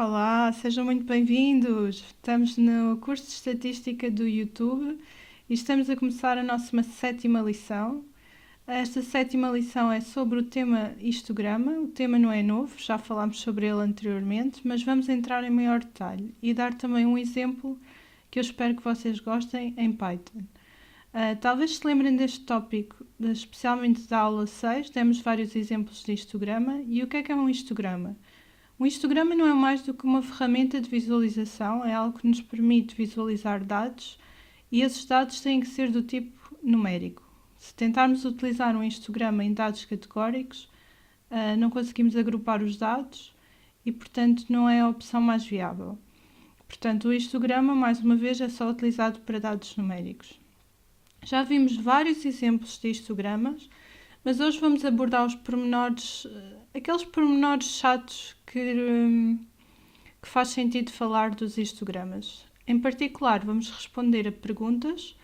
Olá, sejam muito bem-vindos. Estamos no curso de Estatística do YouTube e estamos a começar a nossa sétima lição. Esta sétima lição é sobre o tema histograma. O tema não é novo, já falámos sobre ele anteriormente, mas vamos entrar em maior detalhe e dar também um exemplo que eu espero que vocês gostem em Python. Talvez se lembrem deste tópico, especialmente da aula 6, demos vários exemplos de histograma. E o que é um histograma? Um histograma não é mais do que uma ferramenta de visualização, é algo que nos permite visualizar dados e esses dados têm que ser do tipo numérico. Se tentarmos utilizar um histograma em dados categóricos, não conseguimos agrupar os dados e, portanto, não é a opção mais viável. Portanto, o histograma, mais uma vez, é só utilizado para dados numéricos. Já vimos vários exemplos de histogramas, mas hoje vamos abordar os pormenores, aqueles pormenores chatos que faz sentido falar dos histogramas. Em particular, vamos responder a perguntas,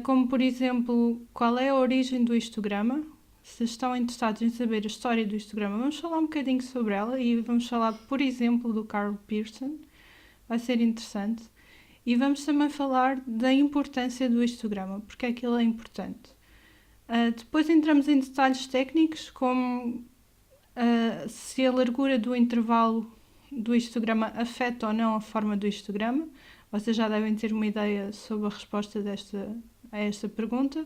como por exemplo, qual é a origem do histograma? Se estão interessados em saber a história do histograma, vamos falar um bocadinho sobre ela e vamos falar, por exemplo, do Karl Pearson. Vai ser interessante. E vamos também falar da importância do histograma, porque é que ele é importante. Depois entramos em detalhes técnicos, como se a largura do intervalo do histograma afeta ou não a forma do histograma. Vocês já devem ter uma ideia sobre a resposta a esta pergunta.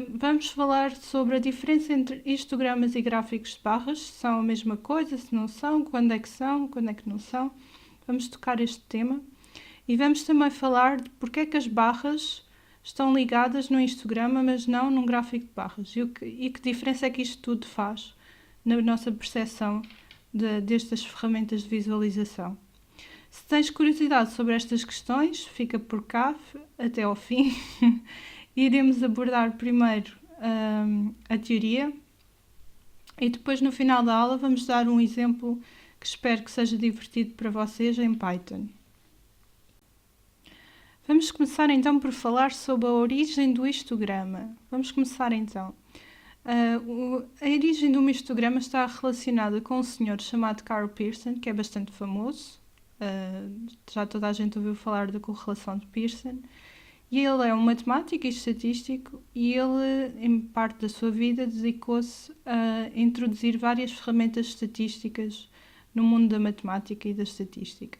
Vamos falar sobre a diferença entre histogramas e gráficos de barras, se são a mesma coisa, se não são, quando é que não são. Vamos tocar este tema. E vamos também falar de porque é que as barras estão ligadas num histograma, mas não num gráfico de barras. E que diferença é que isto tudo faz na nossa percepção destas ferramentas de visualização. Se tens curiosidade sobre estas questões, fica por cá até ao fim. Iremos abordar primeiro a teoria e depois no final da aula vamos dar um exemplo que espero que seja divertido para vocês em Python. Vamos começar então por falar sobre a origem do histograma. Vamos começar então. A origem do histograma está relacionada com um senhor chamado Karl Pearson, que é bastante famoso. Já toda a gente ouviu falar da correlação de Pearson. E ele é um matemático e estatístico e ele, em parte da sua vida, dedicou-se a introduzir várias ferramentas estatísticas no mundo da matemática e da estatística.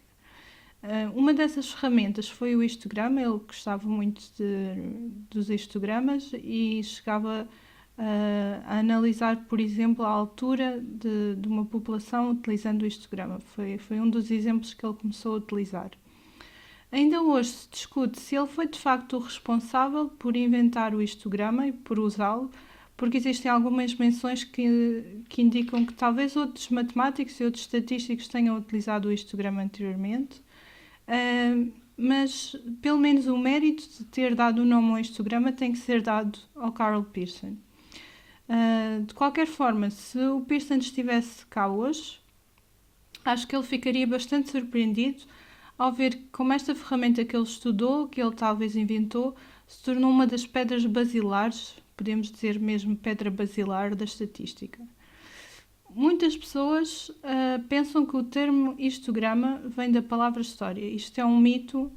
Uma dessas ferramentas foi o histograma. Ele gostava muito dos histogramas e chegava a analisar, por exemplo, a altura de uma população utilizando o histograma. Foi um dos exemplos que ele começou a utilizar. Ainda hoje se discute se ele foi de facto o responsável por inventar o histograma e por usá-lo, porque existem algumas menções que indicam que talvez outros matemáticos e outros estatísticos tenham utilizado o histograma anteriormente. Mas pelo menos o mérito de ter dado o nome ao histograma tem que ser dado ao Karl Pearson. De qualquer forma, se o Pearson estivesse cá hoje, acho que ele ficaria bastante surpreendido ao ver como esta ferramenta que ele estudou, que ele talvez inventou, se tornou uma das pedras basilares, podemos dizer mesmo pedra basilar da estatística. Muitas pessoas pensam que o termo histograma vem da palavra história. Isto é um mito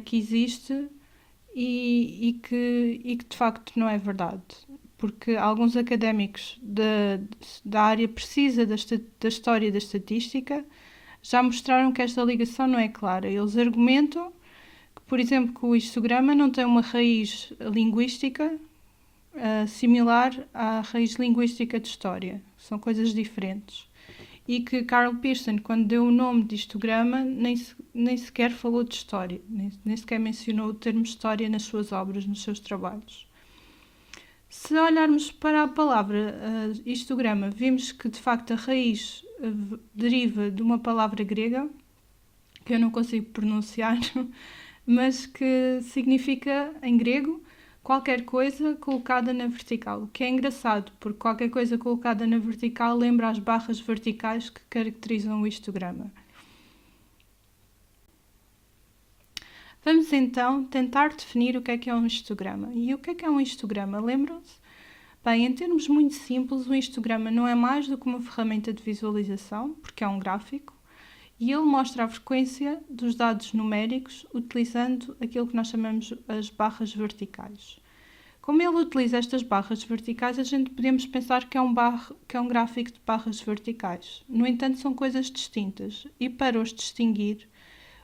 que existe e que de facto não é verdade. Porque alguns académicos da área precisa da história e da estatística já mostraram que esta ligação não é clara. Eles argumentam que, por exemplo, que o histograma não tem uma raiz linguística similar à raiz linguística de história. São coisas diferentes. E que Karl Pearson, quando deu o nome de histograma, nem sequer falou de história, nem sequer mencionou o termo história nas suas obras, nos seus trabalhos. Se olharmos para a palavra histograma, vimos que de facto a raiz deriva de uma palavra grega, que eu não consigo pronunciar, mas que significa, em grego, qualquer coisa colocada na vertical. O que é engraçado, porque qualquer coisa colocada na vertical lembra as barras verticais que caracterizam o histograma. Vamos então tentar definir o que é um histograma. E o que é um histograma? Lembram-se? Bem, em termos muito simples, um histograma não é mais do que uma ferramenta de visualização, porque é um gráfico, e ele mostra a frequência dos dados numéricos utilizando aquilo que nós chamamos as barras verticais. Como ele utiliza estas barras verticais, a gente podemos pensar que é um gráfico de barras verticais. No entanto, são coisas distintas e para os distinguir,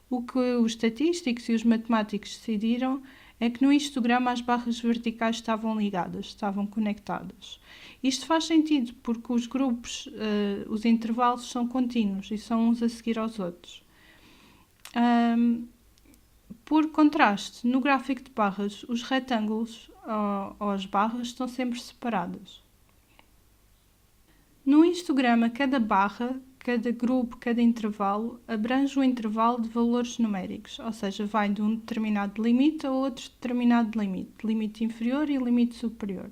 o que os estatísticos e os matemáticos decidiram é que no histograma as barras verticais estavam ligadas, estavam conectadas. Isto faz sentido porque os grupos, os intervalos são contínuos e são uns a seguir aos outros. Por contraste, no gráfico de barras, os retângulos ou as barras estão sempre separadas. No histograma, cada barra, cada grupo, cada intervalo abrange um intervalo de valores numéricos, ou seja, vai de um determinado limite a outro determinado limite, limite inferior e limite superior.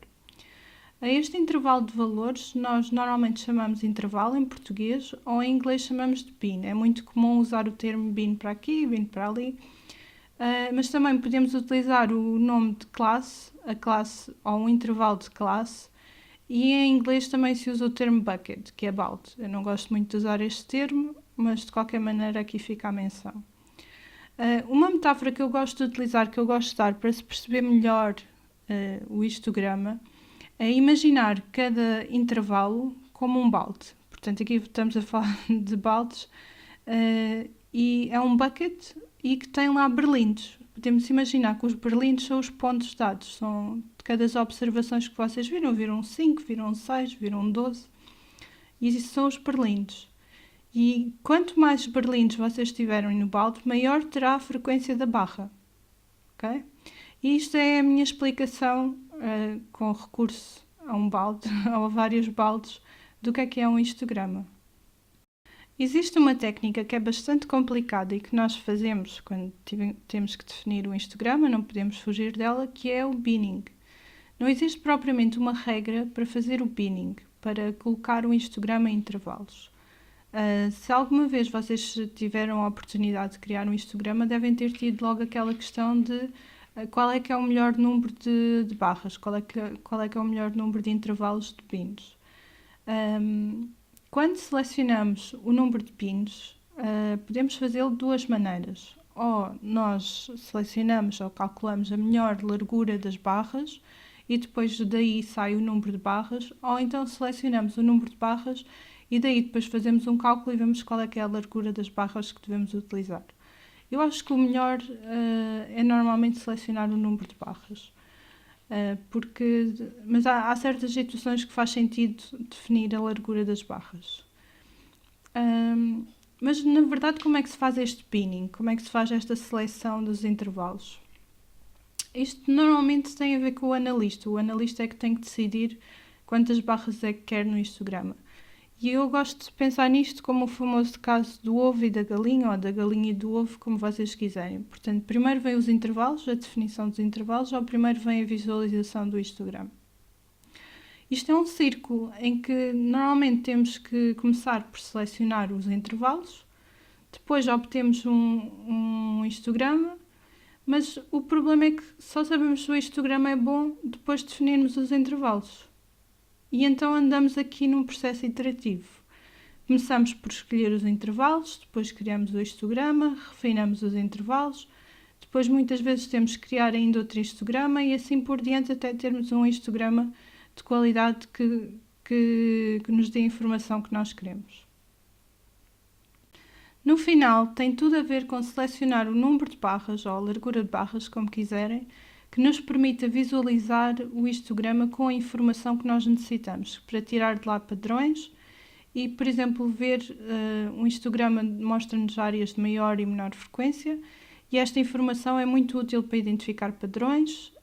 A este intervalo de valores nós normalmente chamamos intervalo em português ou em inglês chamamos de bin. É muito comum usar o termo bin para aqui, bin para ali, mas também podemos utilizar o nome de classe, a classe ou um intervalo de classe. E em inglês também se usa o termo bucket, que é about. Eu não gosto muito de usar este termo, mas de qualquer maneira aqui fica a menção. Uma metáfora que eu gosto de utilizar, que eu gosto de dar para se perceber melhor o histograma, é imaginar cada intervalo como um balde. Portanto, aqui estamos a falar de baldes e é um bucket e que tem lá berlindes. Podemos imaginar que os berlindes são os pontos dados, são de cada das observações que vocês viram 5, viram 6, viram 12, e isso são os berlindes. E quanto mais berlindes vocês tiverem no balde, maior terá a frequência da barra. Okay? E isto é a minha explicação com recurso a um balde, ou a vários baldes, do que é um histograma. Existe uma técnica que é bastante complicada e que nós fazemos quando temos que definir um histograma, não podemos fugir dela, que é o binning. Não existe propriamente uma regra para fazer o binning, para colocar um histograma em intervalos. Se alguma vez vocês tiveram a oportunidade de criar um histograma, devem ter tido logo aquela questão de qual é que é o melhor número de barras, qual é que é o melhor número de intervalos de bins. Quando selecionamos o número de pins, podemos fazê-lo de duas maneiras. Ou nós selecionamos ou calculamos a melhor largura das barras e depois daí sai o número de barras, ou então selecionamos o número de barras e daí depois fazemos um cálculo e vemos qual é que é a largura das barras que devemos utilizar. Eu acho que o melhor é normalmente selecionar o número de barras. Mas há certas situações que faz sentido definir a largura das barras. Mas na verdade, como é que se faz este binning? Como é que se faz esta seleção dos intervalos? Isto normalmente tem a ver com o analista. O analista é que tem que decidir quantas barras é que quer no histograma. E eu gosto de pensar nisto como o famoso caso do ovo e da galinha, ou da galinha e do ovo, como vocês quiserem. Portanto, primeiro vem os intervalos, a definição dos intervalos, ou primeiro vem a visualização do histograma. Isto é um círculo em que normalmente temos que começar por selecionar os intervalos, depois obtemos um histograma, mas o problema é que só sabemos se o histograma é bom depois de definirmos os intervalos. E então andamos aqui num processo iterativo. Começamos por escolher os intervalos, depois criamos o histograma, refinamos os intervalos, depois muitas vezes temos que criar ainda outro histograma e assim por diante até termos um histograma de qualidade que nos dê a informação que nós queremos. No final, tem tudo a ver com selecionar o número de barras ou a largura de barras, como quiserem, que nos permita visualizar o histograma com a informação que nós necessitamos, para tirar de lá padrões e, por exemplo, ver um histograma mostra-nos áreas de maior e menor frequência e esta informação é muito útil para identificar padrões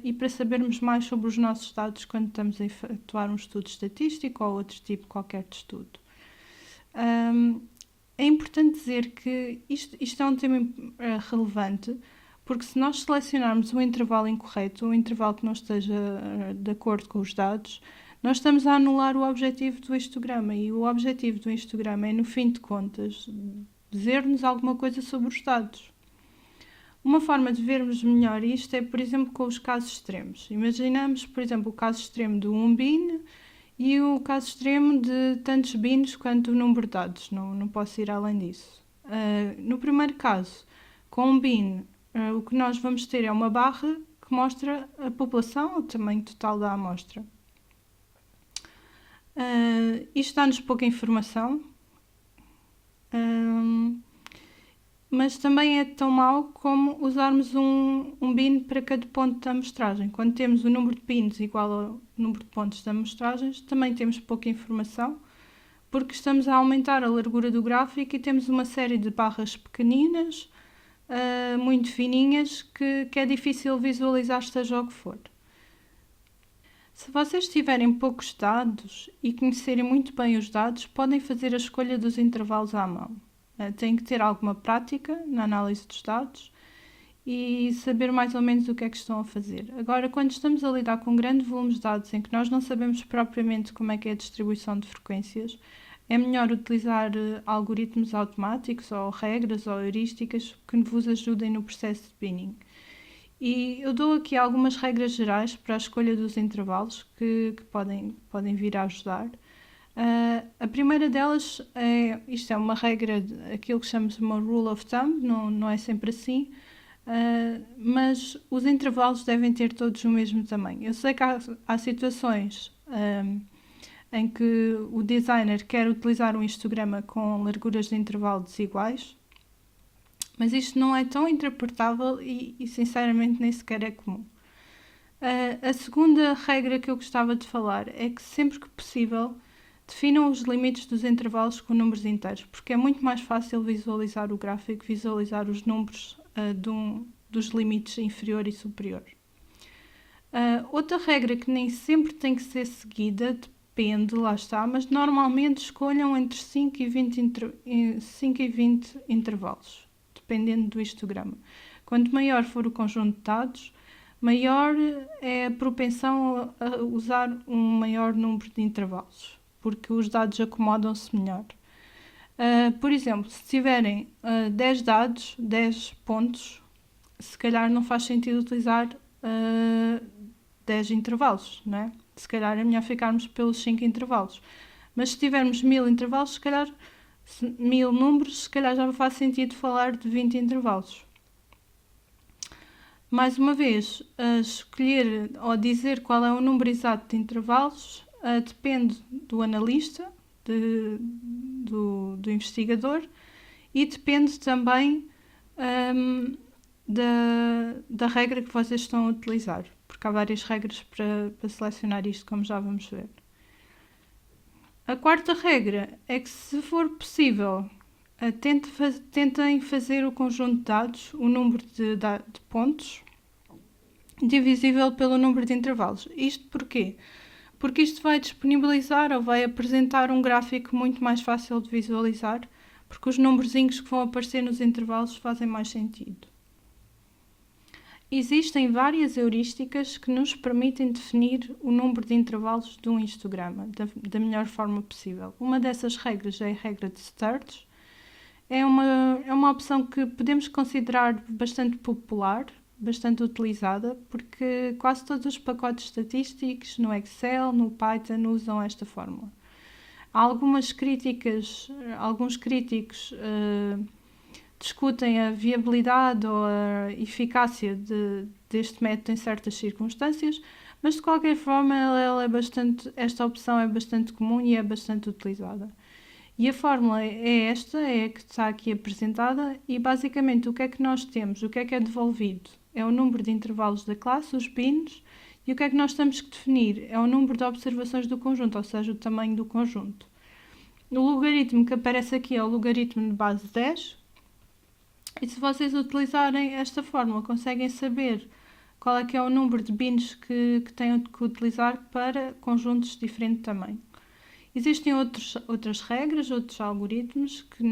e para sabermos mais sobre os nossos dados quando estamos a efetuar um estudo estatístico ou outro tipo qualquer de estudo. É importante dizer que isto é um tema relevante, porque se nós selecionarmos um intervalo incorreto, um intervalo que não esteja de acordo com os dados, nós estamos a anular o objetivo do histograma. E o objetivo do histograma é, no fim de contas, dizer-nos alguma coisa sobre os dados. Uma forma de vermos melhor isto é, por exemplo, com os casos extremos. Imaginamos, por exemplo, o caso extremo do 1 bin e o caso extremo de tantos bins quanto o número de dados, não posso ir além disso. No primeiro caso, com um bin, o que nós vamos ter é uma barra que mostra a população, o tamanho total da amostra. Isto dá-nos pouca informação, mas também é tão mau como usarmos um bin para cada ponto da amostragem. Quando temos o número de bins igual ao número de pontos de amostragens, também temos pouca informação, porque estamos a aumentar a largura do gráfico e temos uma série de barras pequeninas, muito fininhas, que é difícil visualizar, seja o que for. Se vocês tiverem poucos dados e conhecerem muito bem os dados, podem fazer a escolha dos intervalos à mão. Têm que ter alguma prática na análise dos dados e saber mais ou menos o que é que estão a fazer. Agora, quando estamos a lidar com grandes volumes de dados em que nós não sabemos propriamente como é que é a distribuição de frequências, é melhor utilizar algoritmos automáticos ou regras ou heurísticas que vos ajudem no processo de binning. E eu dou aqui algumas regras gerais para a escolha dos intervalos que podem vir a ajudar. A primeira delas isto é uma regra, aquilo que chamamos de uma rule of thumb, não é sempre assim, mas os intervalos devem ter todos o mesmo tamanho. Eu sei que há situações em que o designer quer utilizar um histograma com larguras de intervalo desiguais, mas isto não é tão interpretável e sinceramente nem sequer é comum. A segunda regra que eu gostava de falar é que sempre que possível definam os limites dos intervalos com números inteiros, porque é muito mais fácil visualizar o gráfico, visualizar os números dos limites inferior e superior. Outra regra que nem sempre tem que ser seguida, depende, lá está, mas normalmente escolham entre 5 e 20 intervalos, dependendo do histograma. Quanto maior for o conjunto de dados, maior é a propensão a usar um maior número de intervalos, porque os dados acomodam-se melhor. Por exemplo, se tiverem 10 dados, 10 pontos, se calhar não faz sentido utilizar 10 intervalos, não é? Se calhar é melhor ficarmos pelos 5 intervalos. Mas se tivermos 1000 intervalos, se calhar 1000 números, se calhar já faz sentido falar de 20 intervalos. Mais uma vez, escolher ou dizer qual é o número exato de intervalos depende do analista, do investigador, e depende também da regra que vocês estão a utilizar, porque há várias regras para selecionar isto, como já vamos ver. A quarta regra é que, se for possível, tentem fazer o conjunto de dados, o número de pontos, divisível pelo número de intervalos. Isto porquê? Porque isto vai disponibilizar ou vai apresentar um gráfico muito mais fácil de visualizar, porque os numerozinhos que vão aparecer nos intervalos fazem mais sentido. Existem várias heurísticas que nos permitem definir o número de intervalos de um histograma da melhor forma possível. Uma dessas regras é a regra de Sturge. É uma opção que podemos considerar bastante popular, bastante utilizada, porque quase todos os pacotes estatísticos no Excel, no Python, usam esta fórmula. Há alguns críticos discutem a viabilidade ou a eficácia deste método em certas circunstâncias, mas de qualquer forma esta opção é bastante comum e é bastante utilizada. E a fórmula é a que está aqui apresentada, e basicamente o que é que nós temos, o que é devolvido? É o número de intervalos da classe, os bins, e o que é que nós temos que definir? É o número de observações do conjunto, ou seja, o tamanho do conjunto. O logaritmo que aparece aqui é o logaritmo de base 10, e se vocês utilizarem esta fórmula, conseguem saber qual é que é o número de bins que têm que utilizar para conjuntos de diferente tamanho. Existem outras regras, outros algoritmos que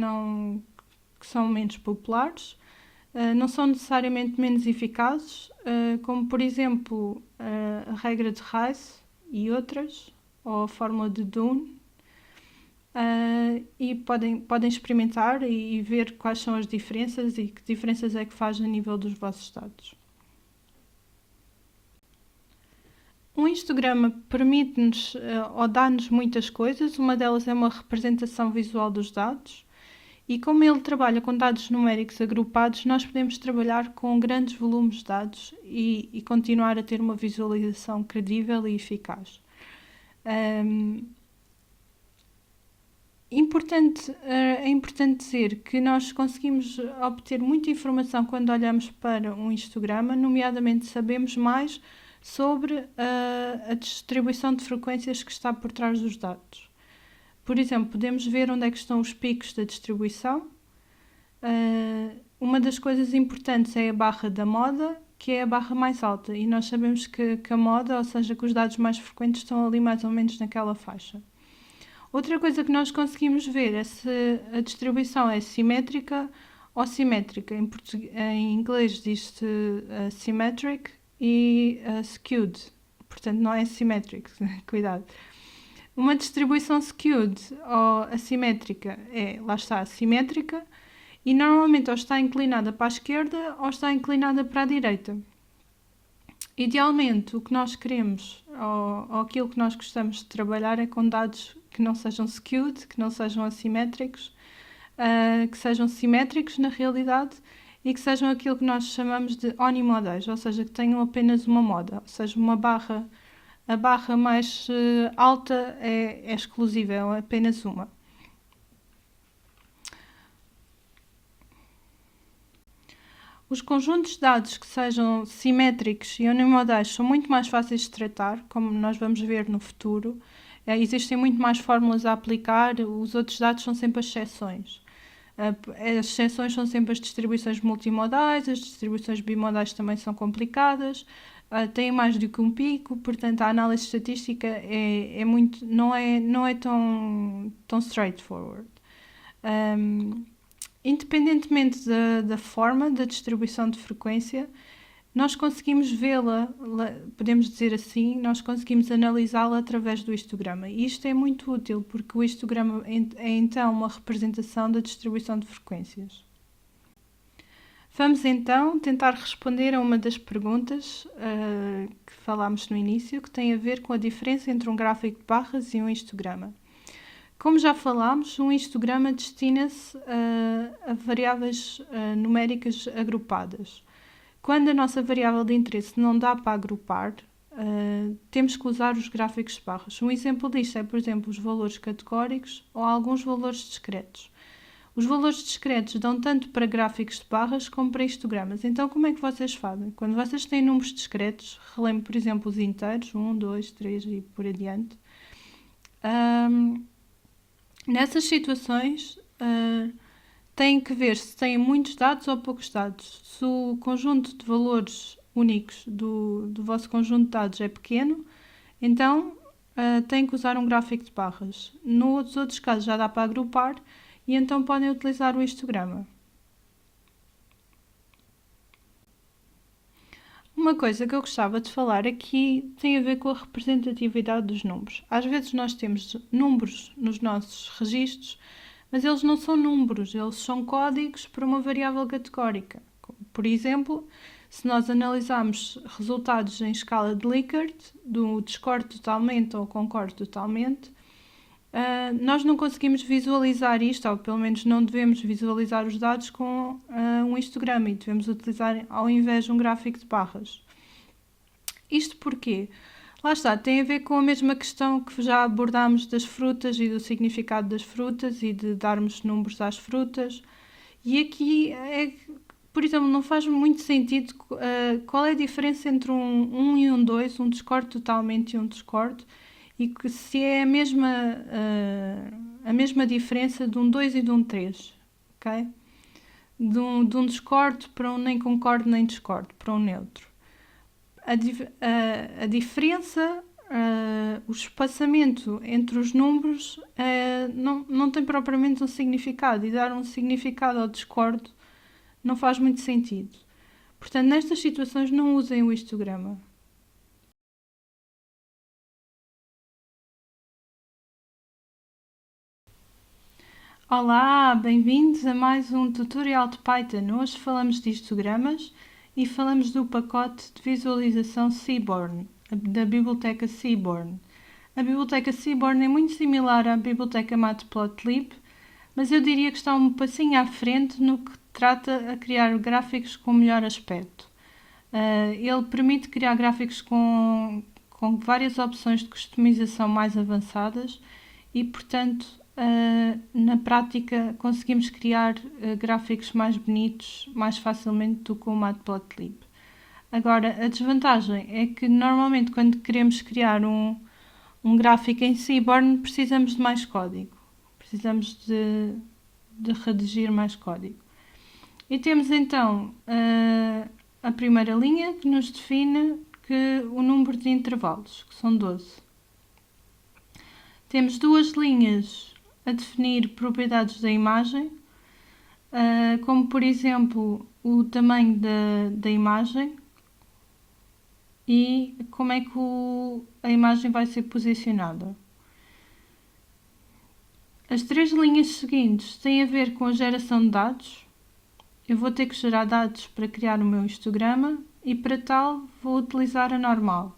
são menos populares, não são necessariamente menos eficazes, como por exemplo a regra de Rice e outras, ou a fórmula de Dunne, e podem experimentar e ver quais são as diferenças e que diferenças é que faz a nível dos vossos dados. Um histograma permite-nos ou dá-nos muitas coisas, uma delas é uma representação visual dos dados, e como ele trabalha com dados numéricos agrupados, nós podemos trabalhar com grandes volumes de dados e continuar a ter uma visualização credível e eficaz. É importante dizer que nós conseguimos obter muita informação quando olhamos para um histograma, nomeadamente sabemos mais sobre a distribuição de frequências que está por trás dos dados. Por exemplo, podemos ver onde é que estão os picos da distribuição. Uma das coisas importantes é a barra da moda, que é a barra mais alta, e nós sabemos que a moda, ou seja, que os dados mais frequentes estão ali mais ou menos naquela faixa. Outra coisa que nós conseguimos ver é se a distribuição é simétrica ou simétrica. Em inglês diz-se symmetric e skewed, portanto não é symmetric, cuidado. Uma distribuição skewed ou assimétrica lá está, simétrica, e normalmente ou está inclinada para a esquerda ou está inclinada para a direita. Idealmente, o que nós queremos ou aquilo que nós gostamos de trabalhar é com dados que não sejam skewed, que não sejam assimétricos, que sejam simétricos na realidade e que sejam aquilo que nós chamamos de onimodais, ou seja, que tenham apenas uma moda, ou seja, a barra mais alta é exclusiva, é apenas uma. Os conjuntos de dados que sejam simétricos e unimodais são muito mais fáceis de tratar, como nós vamos ver no futuro. Existem muito mais fórmulas a aplicar, os outros dados são sempre as exceções. As exceções são sempre as distribuições multimodais, as distribuições bimodais também são complicadas, têm mais do que um pico, portanto a análise estatística não é tão straightforward. Independentemente da forma da distribuição de frequência, nós conseguimos vê-la, podemos dizer assim, nós conseguimos analisá-la através do histograma. E isto é muito útil, porque o histograma é então uma representação da distribuição de frequências. Vamos então tentar responder a uma das perguntas que falámos no início, que tem a ver com a diferença entre um gráfico de barras e um histograma. Como já falámos, um histograma destina-se a variáveis numéricas agrupadas. Quando a nossa variável de interesse não dá para agrupar, temos que usar os gráficos de barras. Um exemplo disto é, por exemplo, os valores categóricos ou alguns valores discretos. Os valores discretos dão tanto para gráficos de barras como para histogramas. Então, como é que vocês fazem? Quando vocês têm números discretos, relembro, por exemplo, os inteiros, 1, 2, 3 e por adiante, nessas situações, têm que ver se têm muitos dados ou poucos dados. Se o conjunto de valores únicos do vosso conjunto de dados é pequeno, então têm que usar um gráfico de barras. Nos outros casos já dá para agrupar e então podem utilizar o histograma. Uma coisa que eu gostava de falar aqui tem a ver com a representatividade dos números. Às vezes nós temos números nos nossos registros, mas eles não são números, eles são códigos para uma variável categórica. Por exemplo, se nós analisarmos resultados em escala de Likert, do discordo totalmente ou concordo totalmente, nós não conseguimos visualizar isto, ou pelo menos não devemos visualizar os dados com um histograma e devemos utilizar ao invés de um gráfico de barras. Isto porquê? Lá está, tem a ver com a mesma questão que já abordámos das frutas e do significado das frutas e de darmos números às frutas. E aqui, por exemplo, não faz muito sentido qual é a diferença entre um e um 2, um discordo totalmente e um discordo, e que se é a mesma diferença de um 2 e de um 3, ok? De um discordo para um nem concordo nem discordo, para um neutro. A diferença, o espaçamento entre os números não tem propriamente um significado, e dar um significado ao discordo não faz muito sentido. Portanto, nestas situações não usem o histograma. Olá, bem-vindos a mais um tutorial de Python. Hoje falamos de histogramas e falamos do pacote de visualização Seaborn. da biblioteca Seaborn. A biblioteca Seaborn é muito similar à biblioteca Matplotlib, mas eu diria que está um passinho à frente no que trata a criar gráficos com melhor aspecto. Ele permite criar gráficos com várias opções de customização mais avançadas e, portanto, na prática conseguimos criar gráficos mais bonitos mais facilmente do que o Matplotlib. Agora, a desvantagem é que normalmente quando queremos criar um gráfico em Seaborn precisamos de mais código, precisamos de redigir mais código. E temos então a primeira linha que nos define o número de intervalos, que são 12. Temos duas linhas a definir propriedades da imagem, como por exemplo o tamanho da imagem e como é que a imagem vai ser posicionada. As três linhas seguintes têm a ver com a geração de dados. Eu vou ter que gerar dados para criar o meu histograma e para tal vou utilizar a normal.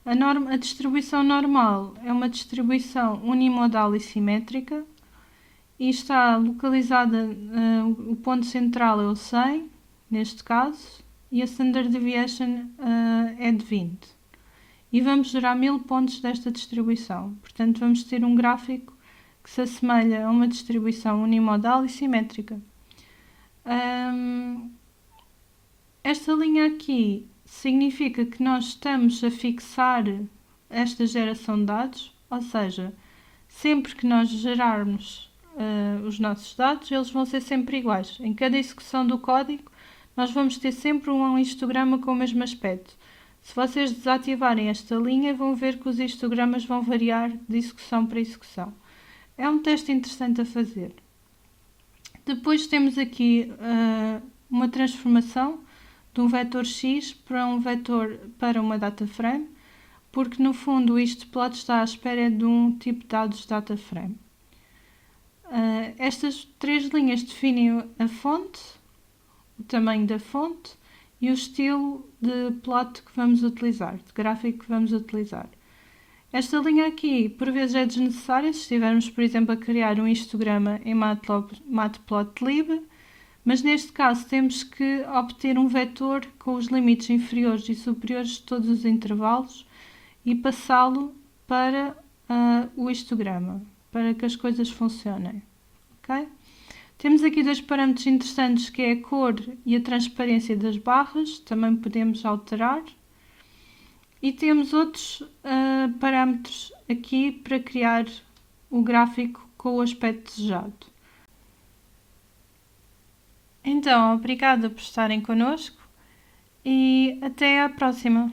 A distribuição normal é uma distribuição unimodal e simétrica e está localizada, o ponto central é o 100, neste caso, e a standard deviation é de 20. E vamos gerar 1000 pontos desta distribuição. Portanto, vamos ter um gráfico que se assemelha a uma distribuição unimodal e simétrica. Esta linha aqui significa que nós estamos a fixar esta geração de dados, ou seja, sempre que nós gerarmos os nossos dados, eles vão ser sempre iguais. Em cada execução do código, nós vamos ter sempre um histograma com o mesmo aspecto. Se vocês desativarem esta linha, vão ver que os histogramas vão variar de execução para execução. É um teste interessante a fazer. Depois temos aqui uma transformação de um vetor X para uma data frame, porque no fundo isto plot está à espera de um tipo de dados data frame. Estas três linhas definem a fonte, o tamanho da fonte e o estilo de plot que vamos utilizar, de gráfico que vamos utilizar. Esta linha aqui, por vezes, é desnecessária se estivermos, por exemplo, a criar um histograma em Matplotlib, mas neste caso temos que obter um vetor com os limites inferiores e superiores de todos os intervalos e passá-lo para o histograma, para que as coisas funcionem. Okay? Temos aqui dois parâmetros interessantes, que é a cor e a transparência das barras, também podemos alterar. E temos outros parâmetros aqui para criar o gráfico com o aspecto desejado. Então, obrigada por estarem connosco e até à próxima!